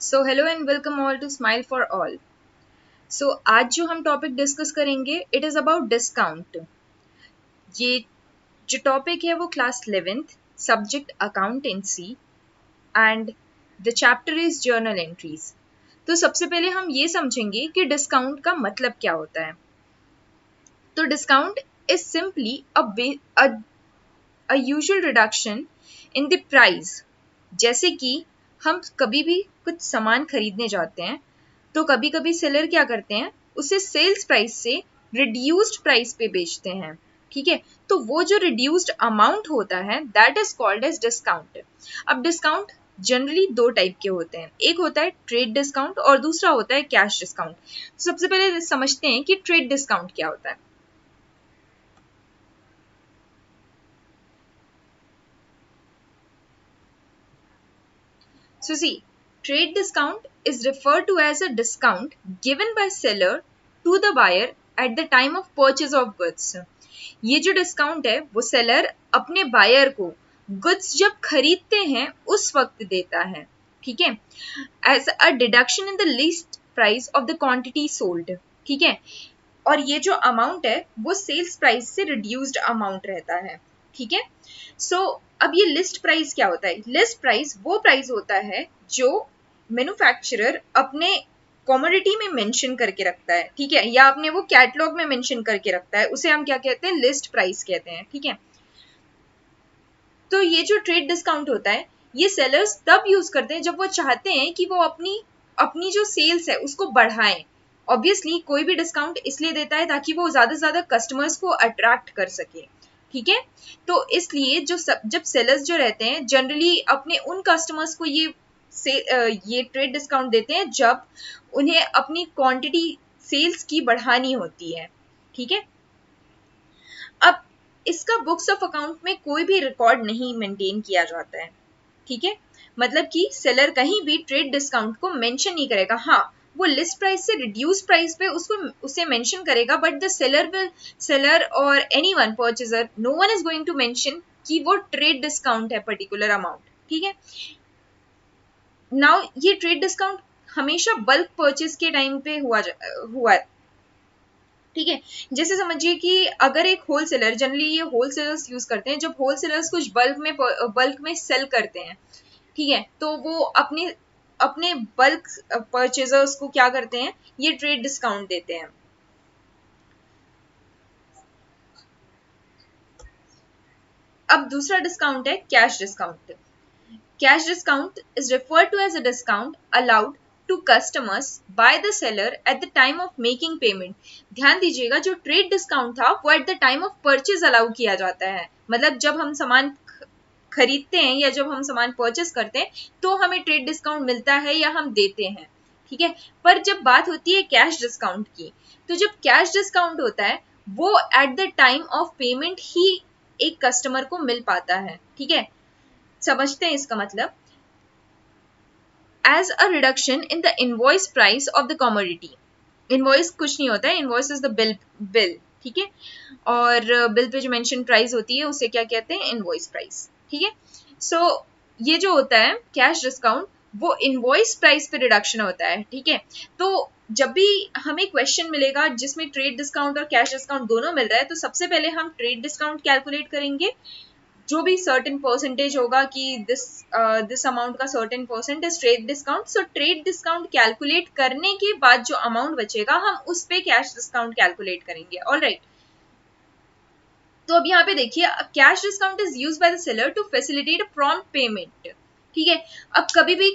So hello and welcome all to smile for all. So आज जो हम topic discuss करेंगे इट इज़ अबाउट डिस्काउंट। ये जो टॉपिक है वो class 11th, subject accountancy and the chapter is journal entries. तो सबसे पहले हम ये समझेंगे कि डिस्काउंट का मतलब क्या होता है। तो discount is simply a usual reduction in the price. जैसे कि हम कभी भी कुछ सामान खरीदने जाते हैं तो कभी कभी सेलर क्या करते हैं, उसे सेल्स प्राइस से रिड्यूस्ड प्राइस पे बेचते हैं। ठीक है, तो वो जो रिड्यूस्ड अमाउंट होता है that is called as discount. अब डिस्काउंट जनरली दो टाइप के होते हैं, एक होता है ट्रेड डिस्काउंट और दूसरा होता है कैश डिस्काउंट। सबसे पहले समझते हैं कि ट्रेड डिस्काउंट क्या होता है। So see, trade discount is referred to as a discount given by seller to the buyer at the time of purchase of goods. ये जो डिस्काउंट है वो सेलर अपने बायर को गुड्स जब खरीदते हैं उस वक्त देता है। ठीक है, as a deduction in the list price of the quantity sold. ठीक है, और ये जो अमाउंट है वो सेल्स प्राइस से रिड्यूस्ड अमाउंट रहता है। ठीक है, सो अब ये लिस्ट प्राइस क्या होता है? लिस्ट प्राइस वो प्राइस होता है जो मैन्युफैक्चरर अपने कमोडिटी में मेंशन करके रखता है। ठीक है, या अपने वो कैटलॉग में मेंशन करके रखता है, उसे हम क्या कहते हैं? लिस्ट प्राइस कहते हैं। ठीक है, तो ये जो ट्रेड डिस्काउंट होता है ये सेलर्स तब यूज करते हैं जब वो चाहते हैं कि वो अपनी अपनी जो सेल्स है उसको बढ़ाएं। ऑब्वियसली कोई भी डिस्काउंट इसलिए देता है ताकि वो ज्यादा से ज्यादा कस्टमर्स को अट्रैक्ट कर सके। ठीक है, तो इसलिए जब सेलर्स जो रहते हैं जनरली अपने उन कस्टमर्स को ये ट्रेड डिस्काउंट देते हैं जब उन्हें अपनी क्वांटिटी सेल्स की बढ़ानी होती है। ठीक है, अब इसका बुक्स ऑफ अकाउंट में कोई भी रिकॉर्ड नहीं मेंटेन किया जाता है। ठीक है, मतलब कि सेलर कहीं भी ट्रेड डिस्काउंट को मेंशन नहीं करेगा। हाँ, वो लिस्ट प्राइस से रिड्यूस प्राइस पे उसे मेंशन करेगा, बट द सेलर और anyone purchaser no one is going to mention कि वो ट्रेड डिस्काउंट है पर्टिकुलर अमाउंट। ठीक है, नाउ ये ट्रेड डिस्काउंट हमेशा बल्क परचेज के टाइम पे हुआ। ठीक है, जैसे समझिए कि अगर एक होलसेलर, जनरली ये होलसेलर्स यूज करते हैं, जब होलसेलर्स कुछ बल्क में सेल करते हैं। ठीक है, तो वो अपने अपने बल्क परचेजर्स को क्या करते हैं, ये ट्रेड डिस्काउंट देते हैं। अब दूसरा डिस्काउंट है cash discount. Cash discount is referred to as a discount allowed to customers by the seller at the time of making payment। ध्यान दीजिएगा, जो ट्रेड डिस्काउंट था वो at the time of purchase allow किया जाता है। मतलब जब हम सामान खरीदते हैं या जब हम सामान परचेज करते हैं तो हमें ट्रेड डिस्काउंट मिलता है या हम देते हैं। ठीक है, पर जब बात होती है कैश डिस्काउंट की, तो जब कैश डिस्काउंट होता है वो at the time of payment ही एक कस्टमर को मिल पाता है। ठीक है, समझते हैं इसका मतलब। As a reduction in the invoice price of the commodity. Invoice कुछ नहीं होता है, इनवॉइस इज द बिल। ठीक है, और बिल पे जो मेंशन प्राइस होती है उसे क्या कहते हैं? Invoice price. ठीक है, सो ये जो होता है कैश डिस्काउंट वो इनवॉइस प्राइस पे रिडक्शन होता है। ठीक है, तो जब भी हमें क्वेश्चन मिलेगा जिसमें ट्रेड डिस्काउंट और कैश डिस्काउंट दोनों मिल रहा है तो सबसे पहले हम ट्रेड डिस्काउंट कैलकुलेट करेंगे। जो भी सर्टेन परसेंटेज होगा कि दिस अमाउंट का certain percent is trade discount, so trade discount calculate करने के बाद जो अमाउंट बचेगा हम उस पे कैश डिस्काउंट कैलकुलेट करेंगे। ऑलराइट, तो अब यहाँ पे देखिए, cash discount is used by the seller to facilitate prompt payment. ठीक है, अब कभी भी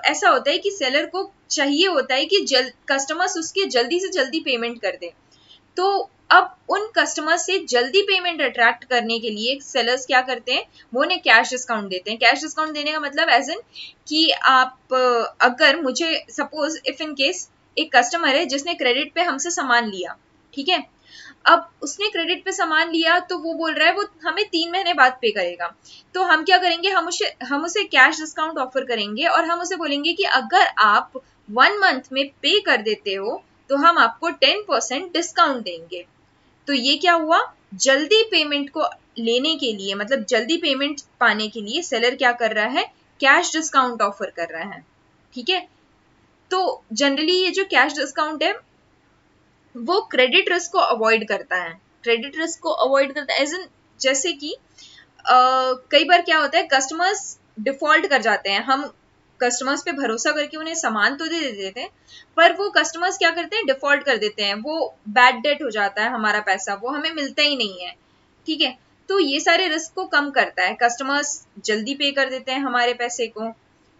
ऐसा होता है कि सेलर को चाहिए होता है कि कस्टमर्स उसके जल्दी से जल्दी पेमेंट कर दें। तो अब उन कस्टमर से जल्दी पेमेंट अट्रैक्ट करने के लिए सेलर्स क्या करते हैं, वो उन्हें कैश डिस्काउंट देते हैं। कैश डिस्काउंट देने का मतलब एज इन कि आप अगर मुझे सपोज इफ इन केस एक कस्टमर है जिसने क्रेडिट पे हमसे सामान लिया। ठीक है, अब उसने क्रेडिट पे सामान लिया तो वो बोल रहा है वो हमें 3 महीने बाद पे करेगा। तो हम क्या करेंगे, हम उसे कैश डिस्काउंट ऑफर करेंगे और हम उसे बोलेंगे कि अगर आप 1 मंथ में पे कर देते हो तो हम आपको 10% डिस्काउंट देंगे। तो ये क्या हुआ, जल्दी पेमेंट को लेने के लिए, मतलब जल्दी पेमेंट पाने के लिए सेलर क्या कर रहा है, कैश डिस्काउंट ऑफर कर रहा है। ठीक है। तो जनरली ये जो कैश डिस्काउंट है वो क्रेडिट रिस्क को अवॉइड करता है। क्रेडिट रिस्क को अवॉइड करता है एज इन, जैसे कि कई बार क्या होता है, कस्टमर्स डिफॉल्ट कर जाते हैं, हम कस्टमर्स पे भरोसा करके उन्हें सामान तो दे देते हैं, पर वो कस्टमर्स क्या करते हैं, डिफॉल्ट कर देते हैं, वो बैड डेट हो जाता है, हमारा पैसा वो हमें मिलता ही नहीं है। ठीक है, तो ये सारे रिस्क को कम करता है, कस्टमर्स जल्दी पे कर देते हैं हमारे पैसे को।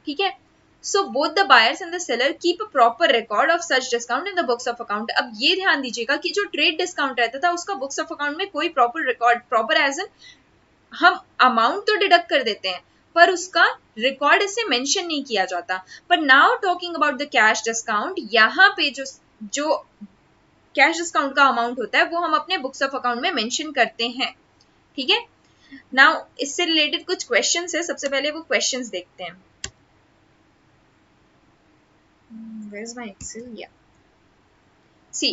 ठीक है, so both the buyers and the seller keep a proper record of such discount in the books of account। अब ये ध्यान दीजिएगा कि जो ट्रेड डिस्काउंट रहता था उसका बुक्स ऑफ अकाउंट में कोई proper record, proper as in हम अमाउंट तो डिडक्ट कर देते हैं पर उसका रिकॉर्ड इससे मेंशन नहीं किया जाता। पर now talking about the cash discount, यहाँ पे जो जो कैश डिस्काउंट का अमाउंट होता है वो हम अपने बुक्स ऑफ अकाउंट में मेंशन करते हैं। ठीक है, नाउ इससे रिलेटेड कुछ क्वेश्चंस है, सबसे पहले वो क्वेश्चंस देखते हैं। Where's my Excel? Yeah. See,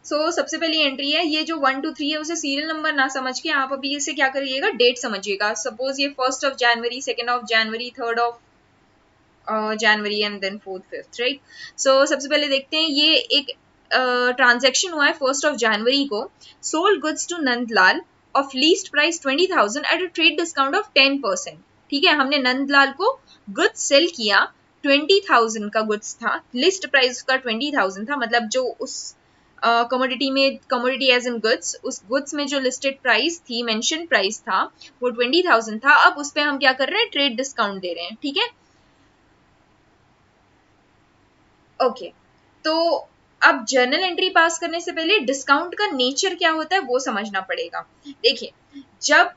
so सबसे पहली एंट्री है, ये जो 1 2 3 है उसे सीरियल नंबर ना समझ के आप अभी इसे क्या करिएगा, डेट समझिएगा। सपोज ये 1 जनवरी, 2 जनवरी, 3 जनवरी एंड देन 4 5, राइट। सो सबसे पहले देखते हैं, ये एक ट्रांजेक्शन हुआ है 1 जनवरी को। Sold goods to Nandlal of least price 20,000 at a trade discount of 10%। ठीक है, हमने नंदलाल को गुड्स सेल किया, 20,000 का गुड्स था, लिस्ट प्राइस का 20,000 था, मतलब जो उस कमोडिटी में, कमोडिटी एज इन गुड्स, उस गुड्स में जो लिस्टेड प्राइस थी, मेंशन प्राइस था, वो 20,000 था। अब उस पे हम क्या कर रहे हैं, ट्रेड डिस्काउंट दे रहे हैं। ठीक है, ओके, तो अब जर्नल एंट्री पास करने से पहले डिस्काउंट का नेचर क्या होता है वो समझना पड़ेगा। देखिए, जब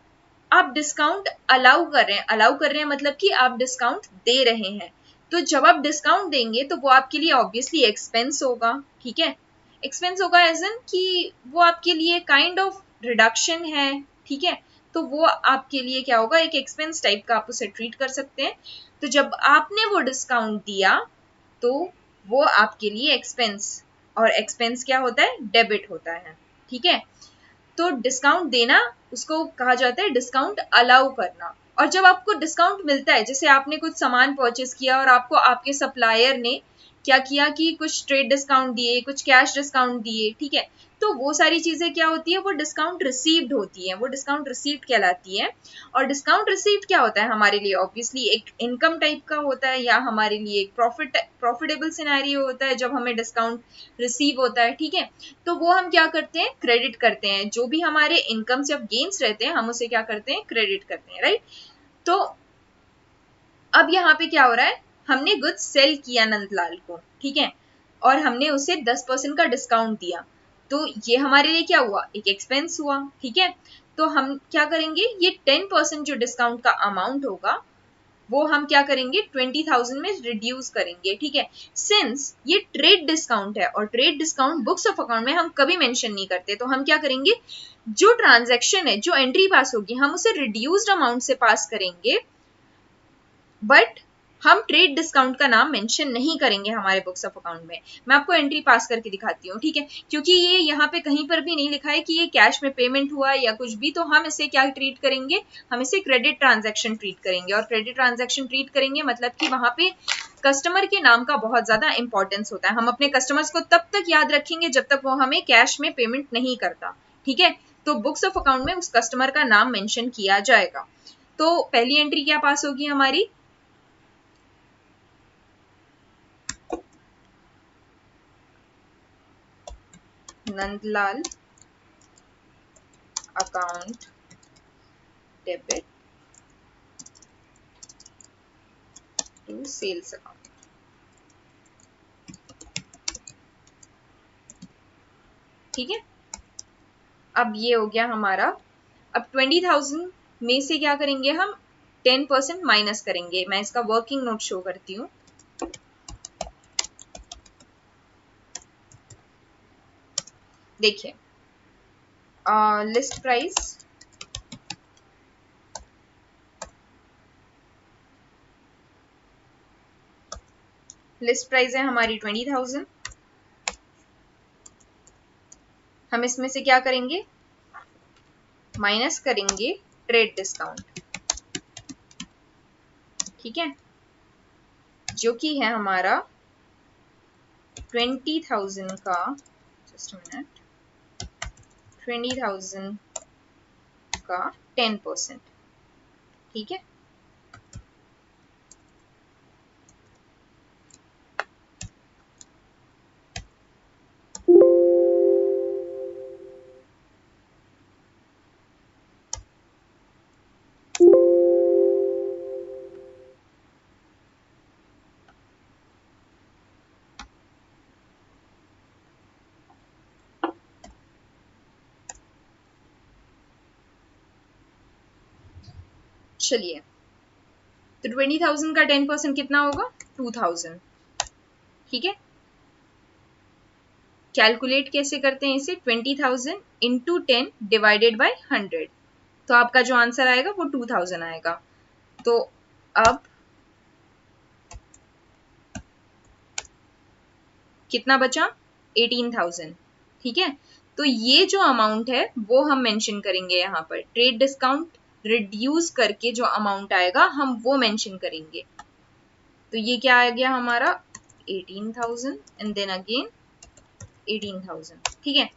आप डिस्काउंट अलाउ कर रहे हैं, अलाउ कर रहे हैं मतलब कि आप डिस्काउंट दे रहे हैं, तो जब आप डिस्काउंट देंगे तो वो आपके लिए ऑब्वियसली एक्सपेंस होगा। ठीक है, एक्सपेंस होगा एज इन कि वो आपके लिए काइंड ऑफ रिडक्शन है। ठीक है, तो वो आपके लिए क्या होगा, एक एक्सपेंस टाइप का आप उसे ट्रीट कर सकते हैं। तो जब आपने वो डिस्काउंट दिया तो वो आपके लिए एक्सपेंस, और एक्सपेंस क्या होता है, डेबिट होता है। ठीक है, तो डिस्काउंट देना उसको कहा जाता है डिस्काउंट अलाउ करना। और जब आपको डिस्काउंट मिलता है, जैसे आपने कुछ सामान परचेस किया और आपको आपके सप्लायर ने क्या किया कि कुछ ट्रेड डिस्काउंट दिए, कुछ कैश डिस्काउंट दिए, ठीक है, तो वो सारी चीजें क्या होती है, वो डिस्काउंट रिसीव्ड होती है, वो डिस्काउंट रिसीव्ड कहलाती है। और डिस्काउंट रिसीव्ड क्या होता है हमारे लिए, ऑब्वियसली एक इनकम टाइप का होता है, या हमारे लिए एक प्रॉफिटेबल सिनेरियो होता है जब हमें डिस्काउंट रिसीव होता है। ठीक है, तो वो हम क्या करते हैं, क्रेडिट करते हैं, जो भी हमारे इनकम्स या गेन्स रहते हैं हम उसे क्या करते हैं, क्रेडिट करते हैं, राइट। तो अब यहाँ पे क्या हो रहा है, हमने गुड्स सेल किया नंदलाल को, ठीक है, और हमने उसे 10% का डिस्काउंट दिया, तो ये हमारे लिए क्या हुआ, एक एक्सपेंस हुआ। ठीक है, तो हम क्या करेंगे, ये 10% जो डिस्काउंट का अमाउंट होगा वो हम क्या करेंगे, 20,000 में रिड्यूस करेंगे। ठीक है, सिंस ये ट्रेड डिस्काउंट है और trade discount books of account में हम कभी मेंशन नहीं करते, तो हम क्या करेंगे, जो ट्रांजैक्शन है, जो एंट्री पास होगी हम उसे रिड्यूस्ड अमाउंट से पास करेंगे, बट हम ट्रेड डिस्काउंट का नाम मेंशन नहीं करेंगे हमारे बुक्स ऑफ अकाउंट में। मैं आपको एंट्री पास करके दिखाती हूँ। ठीक है, क्योंकि ये यहाँ पे कहीं पर भी नहीं लिखा है कि ये कैश में पेमेंट हुआ या कुछ भी, तो हम इसे क्या ट्रीट करेंगे, हम इसे क्रेडिट ट्रांजैक्शन ट्रीट करेंगे। और क्रेडिट ट्रांजैक्शन ट्रीट करेंगे मतलब कि वहां पे कस्टमर के नाम का बहुत ज्यादा इंपॉर्टेंस होता है। हम अपने कस्टमर्स को तब तक याद रखेंगे जब तक वो हमें कैश में पेमेंट नहीं करता। ठीक है, तो बुक्स ऑफ अकाउंट में उस कस्टमर का नाम मेंशन किया जाएगा। तो पहली एंट्री क्या पास होगी हमारी, Nandlal account debit to sales account. ठीक है, अब ये हो गया हमारा। अब 20,000 में से क्या करेंगे हम, 10% माइनस करेंगे। मैं इसका वर्किंग नोट शो करती हूँ। देखिए, लिस्ट प्राइस, लिस्ट प्राइस है हमारी 20,000, हम इसमें से क्या करेंगे, माइनस करेंगे ट्रेड डिस्काउंट। ठीक है, जो कि है हमारा 20,000 का, जस्ट मिनट, 20,000 का 10%, ठीक है। चलिए, तो 20,000 का 10% कितना होगा? 2,000, ठीक है। कैलकुलेट कैसे करते हैं इसे? 20,000 इंटू 10 डिवाइडेड बाय 100, तो आपका जो आंसर आएगा वो 2,000 आएगा। तो अब कितना बचा? 18,000, ठीक है। तो ये जो अमाउंट है वो हम मेंशन करेंगे यहाँ पर, ट्रेड डिस्काउंट रिड्यूस करके जो अमाउंट आएगा हम वो मेंशन करेंगे। तो ये क्या आ गया हमारा? 18,000 एंड देन अगेन 18,000, ठीक है।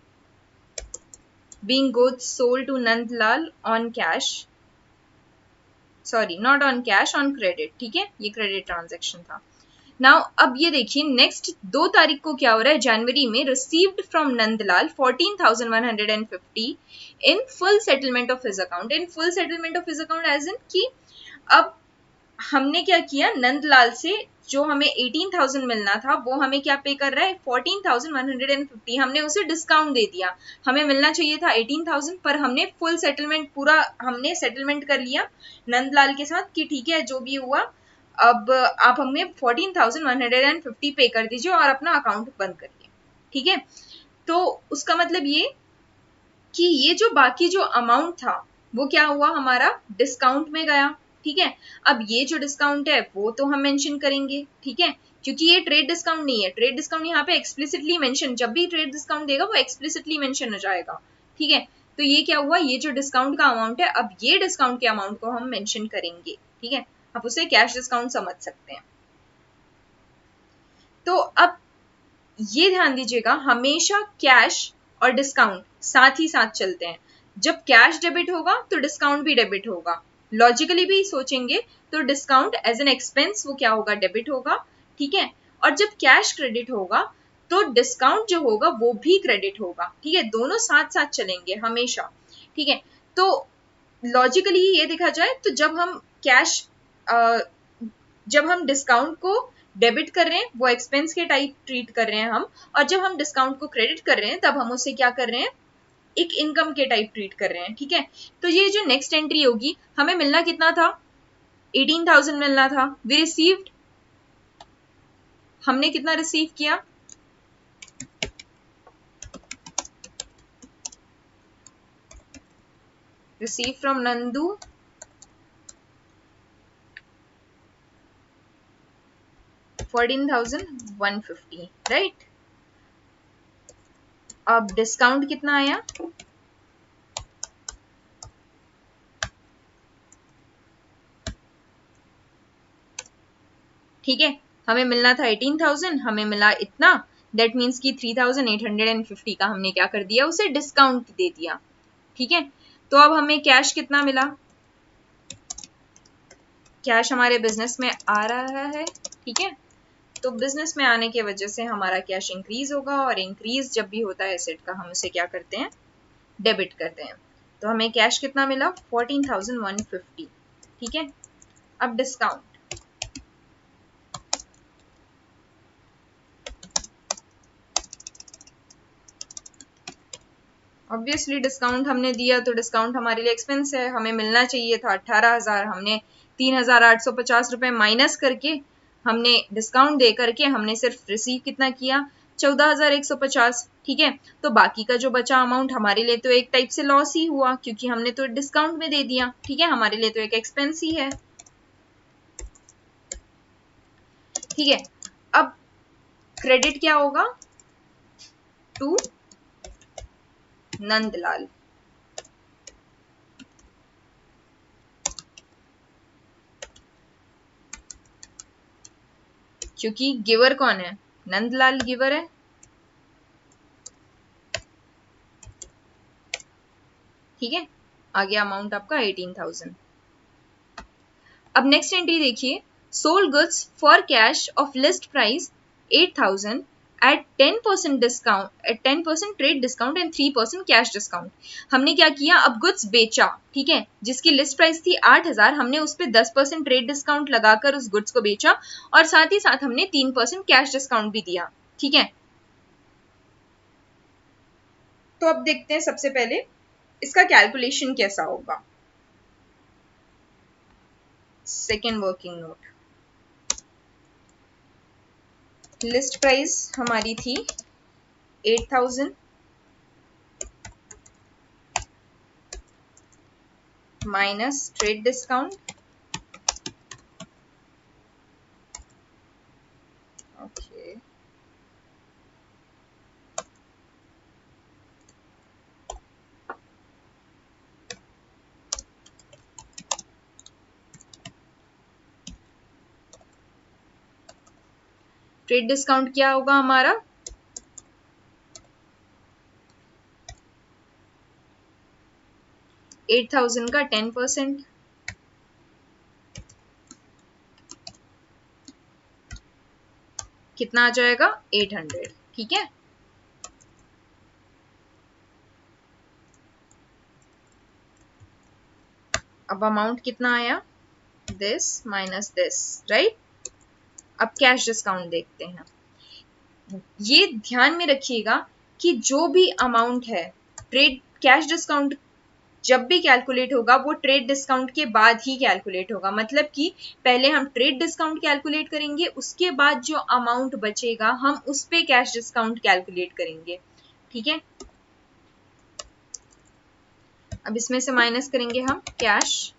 Being goods sold to Nandlal on cash, sorry not on cash, on credit, ठीक है, ये क्रेडिट ट्रांजेक्शन था। नाउ अब ये देखिए नेक्स्ट 2 तारीख को क्या हो रहा है, जनवरी में, received from Nandlal 14,150 in full settlement of his account. In full settlement of his account as in कि अब हमने क्या किया, नंदलाल से जो हमें 18,000 मिलना था वो हमें क्या पे कर रहा है? 14,150, हमने उसे डिस्काउंट दे दिया। हमें मिलना चाहिए था 18,000, पर हमने फुल सेटलमेंट, पूरा हमने सेटलमेंट कर लिया नंदलाल के साथ कि ठीक है जो भी हुआ अब आप हमें 14,150 पे कर दीजिए और अपना अकाउंट बंद करिए, ठीक है। तो उसका मतलब ये कि ये जो बाकी जो अमाउंट था वो क्या हुआ हमारा? डिस्काउंट में गया, ठीक है। अब ये जो डिस्काउंट है वो तो हम मेंशन करेंगे, ठीक है, क्योंकि ये ट्रेड डिस्काउंट नहीं है। ट्रेड डिस्काउंट यहाँ पे एक्सप्लिसिटली मेंशन, जब भी ट्रेड डिस्काउंट देगा वो एक्सप्लिसिटली मेंशन हो जाएगा, ठीक है। तो ये क्या हुआ, ये जो डिस्काउंट का अमाउंट है, अब ये डिस्काउंट के अमाउंट को हम मेंशन करेंगे, ठीक है। आप उसे कैश डिस्काउंट समझ सकते हैं। तो अब ये ध्यान दीजिएगा, हमेशा कैश और डिस्काउंट साथ ही साथ चलते हैं। जब कैश डेबिट होगा तो डिस्काउंट भी डेबिट होगा। लॉजिकली भी सोचेंगे तो डिस्काउंट एज एन एक्सपेंस वो क्या होगा? डेबिट होगा, ठीक है। और जब कैश क्रेडिट होगा तो डिस्काउंट जो होगा वो भी क्रेडिट होगा, ठीक है। दोनों साथ साथ चलेंगे हमेशा, ठीक है। तो लॉजिकली ये देखा जाए तो जब हम डिस्काउंट को डेबिट कर रहे हैं वो एक्सपेंस के टाइप ट्रीट कर रहे हैं हम, और जब हम डिस्काउंट को क्रेडिट कर रहे हैं तब हम उसे क्या कर रहे हैं? एक इनकम के टाइप ट्रीट कर रहे हैं, ठीक है। तो ये जो नेक्स्ट एंट्री होगी, हमें मिलना कितना था? 18,000 मिलना था। वी रिसीव्ड, हमने कितना रिसीव किया? Receive from Nandu 14,150, right. अब डिस्काउंट कितना आया? ठीक है, हमें मिलना था 18,000, हमें मिला इतना, दैट मीन्स कि 3,850 का हमने क्या कर दिया? उसे डिस्काउंट दे दिया, ठीक है। तो अब हमें कैश कितना मिला? कैश हमारे बिजनेस में आ रहा है, ठीक है। तो बिजनेस में आने की वजह से हमारा कैश इंक्रीज होगा, और इंक्रीज जब भी होता है एसेट का हम उसे क्या करते हैं? डेबिट करते हैं। तो हमें कैश कितना मिला? 14,150, ठीक है। अब डिस्काउंट, ऑब्वियसली डिस्काउंट हमने दिया तो डिस्काउंट हमारे लिए एक्सपेंस है। हमें मिलना चाहिए था 18,000, हमने 3,850 रुपए माइनस करके, हमने डिस्काउंट दे करके हमने सिर्फ रिसीव कितना किया? 14,150, ठीक है। तो बाकी का जो बचा अमाउंट हमारे लिए तो एक टाइप से लॉस ही हुआ, क्योंकि हमने तो डिस्काउंट में दे दिया, ठीक है। हमारे लिए तो एक एक्सपेंस ही है, ठीक है। अब क्रेडिट क्या होगा? टू नंदलाल, क्योंकि गिवर कौन है, नंदलाल गिवर है। ठीक है, आ गया अमाउंट आपका 18,000। अब नेक्स्ट एंट्री देखिए, sold goods for cash of list price 8,000 at 10% discount, at 10% trade discount and 3% cash discount. हमने क्या किया, अब गुड्स बेचा, ठीक है, जिसकी लिस्ट प्राइस थी 8,000, हमने उस पर 10% ट्रेड डिस्काउंट लगाकर उस गुड्स को बेचा और साथ ही साथ हमने 3% कैश डिस्काउंट भी दिया। ठीक है, तो अब देखते हैं सबसे पहले इसका कैलकुलेशन कैसा होगा। Second working note, list price हमारी थी 8,000 minus trade discount, okay, trade discount क्या होगा हमारा, 8,000 का 10%, कितना आ जाएगा 800। ठीक है, अब अमाउंट कितना आया, दिस माइनस दिस, राइट। अब कैश डिस्काउंट देखते हैं। ये ध्यान में रखिएगा कि जो भी अमाउंट है, ट्रेड कैश डिस्काउंट जब भी कैलकुलेट होगा वो ट्रेड डिस्काउंट के बाद ही कैलकुलेट होगा। मतलब कि पहले हम ट्रेड डिस्काउंट कैलकुलेट करेंगे, उसके बाद जो अमाउंट बचेगा हम उस पे कैश डिस्काउंट कैलकुलेट करेंगे। ठीक है, अब इसमें से माइनस करेंगे हम cash,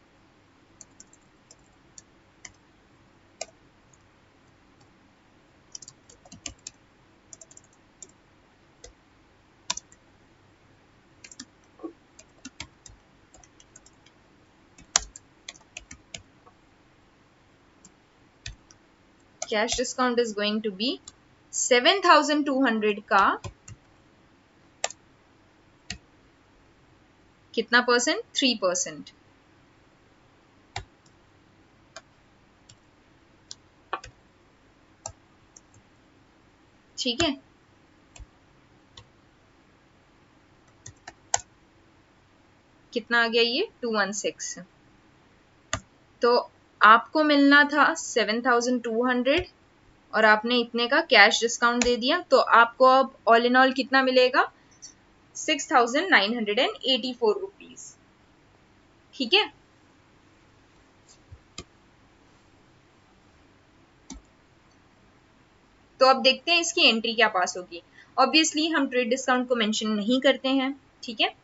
cash discount is going to be 7,200 का कितना परसेंट, 3%। ठीक है, कितना आ गया ये 216। तो आपको मिलना था 7,200 और आपने इतने का कैश डिस्काउंट दे दिया, तो आपको अब ऑल इन ऑल कितना मिलेगा, 6,984 रुपीज। ठीक है, तो अब देखते हैं इसकी एंट्री क्या पास होगी। ऑब्वियसली हम ट्रेड डिस्काउंट को मेंशन नहीं करते हैं। ठीक है,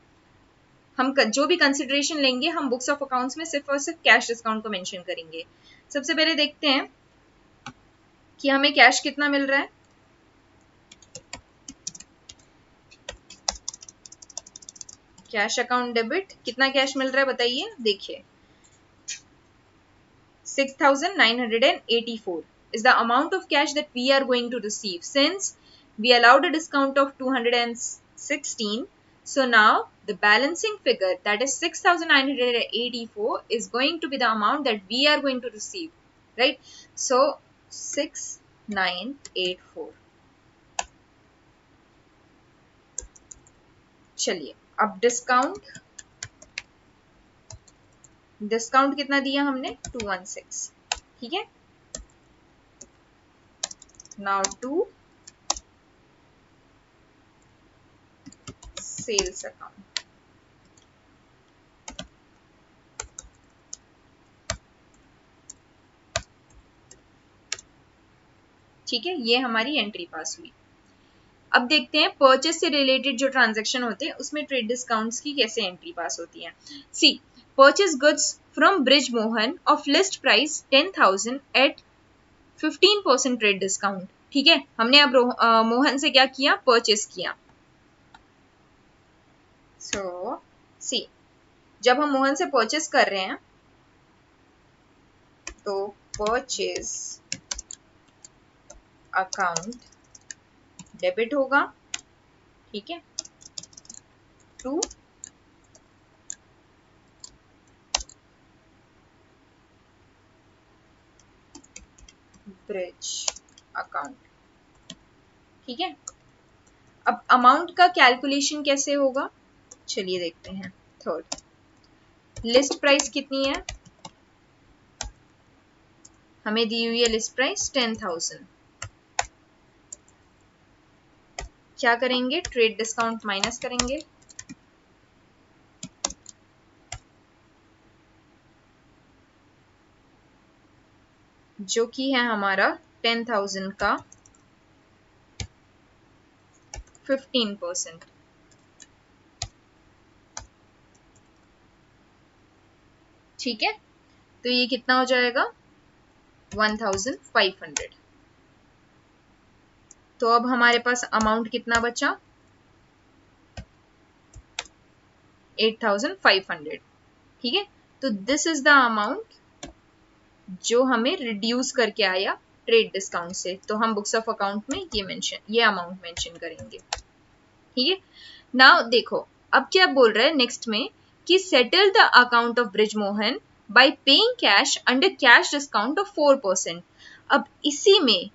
हम जो भी कंसिडरेशन लेंगे हम बुक्स ऑफ अकाउंट्स में सिर्फ और सिर्फ कैश डिस्काउंट को मेंशन करेंगे। सबसे पहले देखते हैं कि हमें कैश कितना मिल रहा है। कैश अकाउंट डेबिट, कितना कैश मिल रहा है बताइए, देखिए 6,984 is the amount of cash that we are going to receive. Since we allowed a discount of 216, so now the balancing figure, that is 6,984, is going to be the amount that we are going to receive, right? So 6,984. चलिए अब discount कितना दिया हमने, 216। ठीक है, now to sales account. ठीक है, ये हमारी एंट्री पास हुई। अब देखते हैं परचेस से रिलेटेड जो ट्रांजैक्शन होते हैं उसमें ट्रेड डिस्काउंट्स की कैसे एंट्री पास होती है। C, purchase goods from Brij Mohan of list price 10,000 at 15% trade discount. ठीक है, हमने अब मोहन से क्या किया, परचेस किया। सो सी, जब हम मोहन से परचेस कर रहे हैं तो परचेस अकाउंट डेबिट होगा, ठीक है, टू ब्रिज अकाउंट, ठीक है। अब अमाउंट का कैलकुलेशन कैसे होगा, चलिए देखते हैं। थर्ड, लिस्ट प्राइस कितनी है, हमें दी हुई है लिस्ट प्राइस 10,000। क्या करेंगे, ट्रेड डिस्काउंट माइनस करेंगे, जो कि है हमारा 10,000 का 15%, ठीक है। तो ये कितना हो जाएगा, 1,500। तो अब हमारे पास अमाउंट कितना बचा, 8,500, ठीक है। तो दिस इज द अमाउंट जो हमें रिड्यूस करके आया ट्रेड डिस्काउंट से। तो हम बुक्स ऑफ अकाउंट में ये अमाउंट मेंशन करेंगे, ठीक है। नाउ देखो अब क्या बोल रहा है नेक्स्ट में कि settle the account of Brijmohan bye paying cash under cash discount of 4%। अब इसी में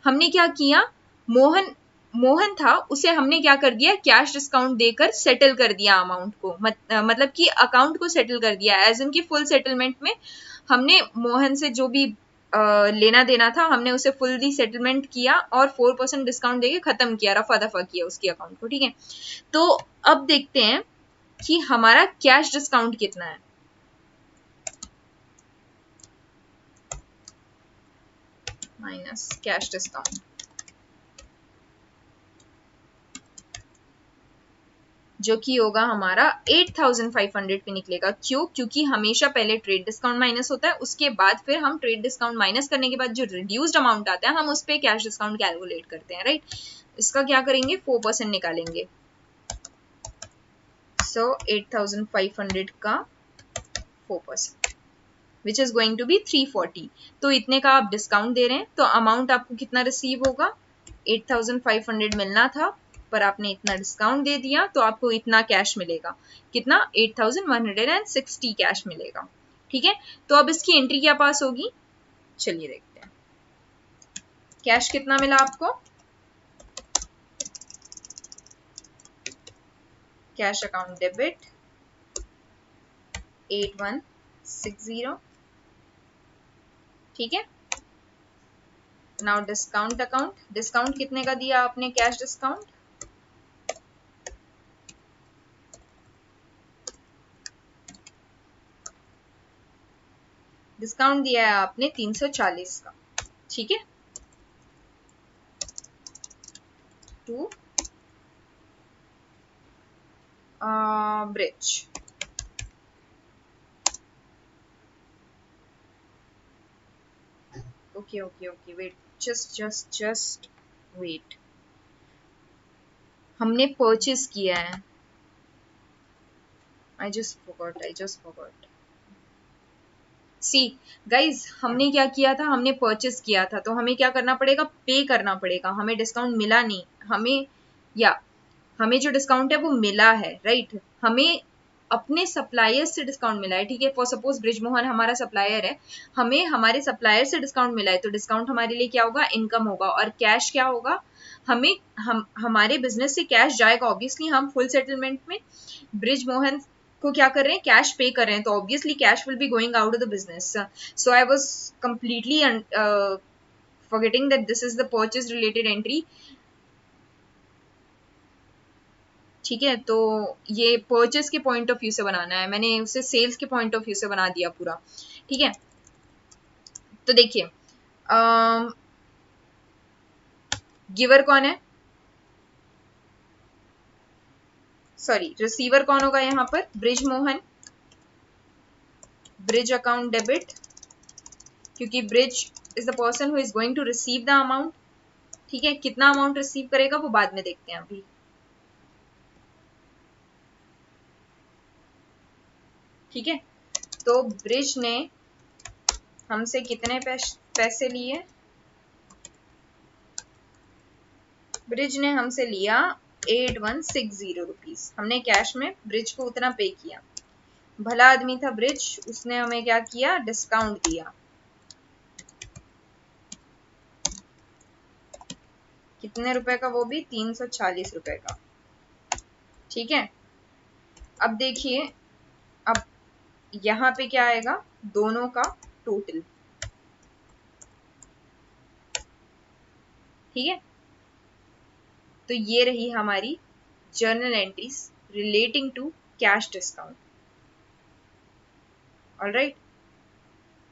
हमने क्या किया, मोहन था, उसे हमने क्या कर दिया, कैश डिस्काउंट देकर सेटल कर दिया अमाउंट को, मतलब कि अकाउंट को सेटल कर दिया, एज उनकी फुल सेटलमेंट में हमने मोहन से जो भी लेना देना था हमने उसे फुल्ली सेटलमेंट किया और 4% डिस्काउंट देके खत्म किया, रफा दफा किया उसकी अकाउंट को, ठीक है। तो अब देखते हैं कि हमारा कैश डिस्काउंट कितना है, माइनस कैश डिस्काउंट, जो कि होगा हमारा 8,500 पे निकलेगा। क्यों, क्योंकि हमेशा पहले ट्रेड डिस्काउंट माइनस होता है, उसके बाद फिर हम ट्रेड डिस्काउंट माइनस करने के बाद जो रिड्यूस्ड अमाउंट आता है हम उस पे कैश डिस्काउंट कैलकुलेट करते हैं, राइट। इसका क्या करेंगे, 4% निकालेंगे। सो 8,500 का 4%, which is going to be 340। तो इतने का आप डिस्काउंट दे रहे हैं, तो अमाउंट आपको कितना रिसीव होगा, 8,500 मिलना था पर आपने इतना डिस्काउंट दे दिया तो आपको इतना कैश मिलेगा, कितना, 8,160 कैश मिलेगा, ठीक है। तो अब इसकी एंट्री क्या पास होगी, चलिए देखते हैं। कैश कितना मिला आपको, कैश अकाउंट डेबिट 8160, ठीक है। नाउ डिस्काउंट अकाउंट, डिस्काउंट कितने का दिया आपने, कैश डिस्काउंट, डिस्काउंट दिया है आपने 340 का, ठीक है, to Brij. Okay wait, just wait, हमने परचेस किया है, I just forgot. See guys, हमने क्या किया था, हमने परचेस किया था, तो हमें क्या करना पड़ेगा, पे करना पड़ेगा। हमें डिस्काउंट मिला नहीं, हमें जो डिस्काउंट है वो मिला है, राइट। हमें अपने सप्लायर से डिस्काउंट मिला है, ठीक है। फॉर सपोज ब्रिजमोहन हमारा सप्लायर है, हमें हमारे सप्लायर से डिस्काउंट मिला है, तो डिस्काउंट हमारे लिए क्या होगा, इनकम होगा। और कैश क्या होगा, हमारे बिजनेस से कैश जाएगा, ऑब्वियसली हम फुल सेटलमेंट में ब्रिजमोहन को क्या कर रहे हैं, कैश पे कर रहे हैं, तो obviously cash will be going out of the business. So I was completely forgetting that this is the purchase related entry, ठीक है। तो ये परचेस के पॉइंट ऑफ व्यू से बनाना है, मैंने उसे सेल्स के पॉइंट ऑफ व्यू से बना दिया पूरा, ठीक है। तो देखिए गिवर कौन है, सॉरी रिसीवर कौन होगा यहाँ पर, ब्रिजमोहन, ब्रिज अकाउंट डेबिट, क्योंकि Brij is the person who is going to receive the amount, ठीक है। कितना अमाउंट रिसीव करेगा वो बाद में देखते हैं अभी, ठीक है। तो ब्रिज ने हमसे कितने पैसे लिए, ब्रिज ने हमसे लिया 8160 रुपीज, हमने कैश में ब्रिज को उतना पे किया। भला आदमी था ब्रिज, उसने हमें क्या किया, डिस्काउंट दिया। कितने रुपए का, वो भी 340 रुपए का। ठीक है, अब देखिए, अब यहाँ पे क्या आएगा, दोनों का टोटल। ठीक है, तो ये रही हमारी journal entries relating to cash discount. Alright,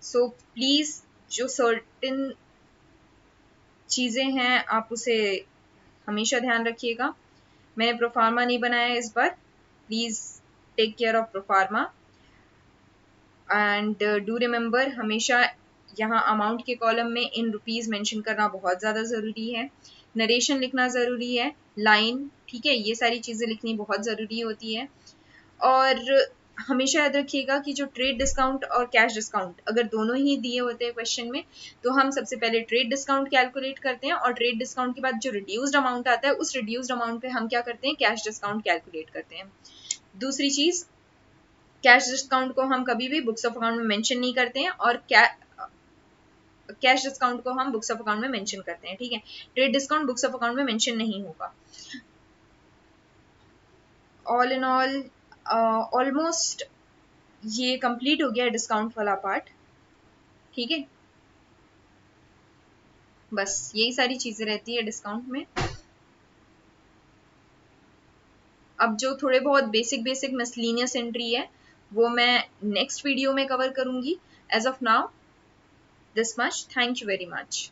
so please जो सर्टेन चीजें हैं आप उसे हमेशा ध्यान रखिएगा। मैंने प्रोफार्मा नहीं बनाया इस बार, please take care of proforma and do remember, हमेशा यहाँ अमाउंट के कॉलम में इन रुपीज मेंशन करना बहुत ज़्यादा ज़रूरी है, नरेशन लिखना ज़रूरी है, लाइन, ठीक है, ये सारी चीज़ें लिखनी बहुत ज़रूरी होती है। और हमेशा याद रखिएगा कि जो ट्रेड डिस्काउंट और कैश डिस्काउंट अगर दोनों ही दिए होते हैं क्वेश्चन में, तो हम सबसे पहले ट्रेड डिस्काउंट कैलकुलेट करते हैं और ट्रेड डिस्काउंट के बाद जो रिड्यूस्ड अमाउंट आता है उस रिड्यूस्ड अमाउंट पे हम क्या करते हैं, कैश डिस्काउंट कैलकुलेट करते हैं। दूसरी चीज़, कैश डिस्काउंट को हम कभी भी बुक्स ऑफ अकाउंट में मेंशन नहीं करते हैं और कैश डिस्काउंट को हम बुक्स ऑफ अकाउंट में मेंशन करते हैं। ठीक है, trade discount books of account में मेंशन नहीं होगा। ऑल इन ऑल ऑलमोस्ट ये कंप्लीट हो गया डिस्काउंट वाला पार्ट। ठीक है, बस यही सारी चीजें रहती है डिस्काउंट में। अब जो थोड़े बहुत बेसिक बेसिक मिसलिनियस एंट्री है वो मैं नेक्स्ट वीडियो में कवर करूंगी। As of now this much, thank you very much.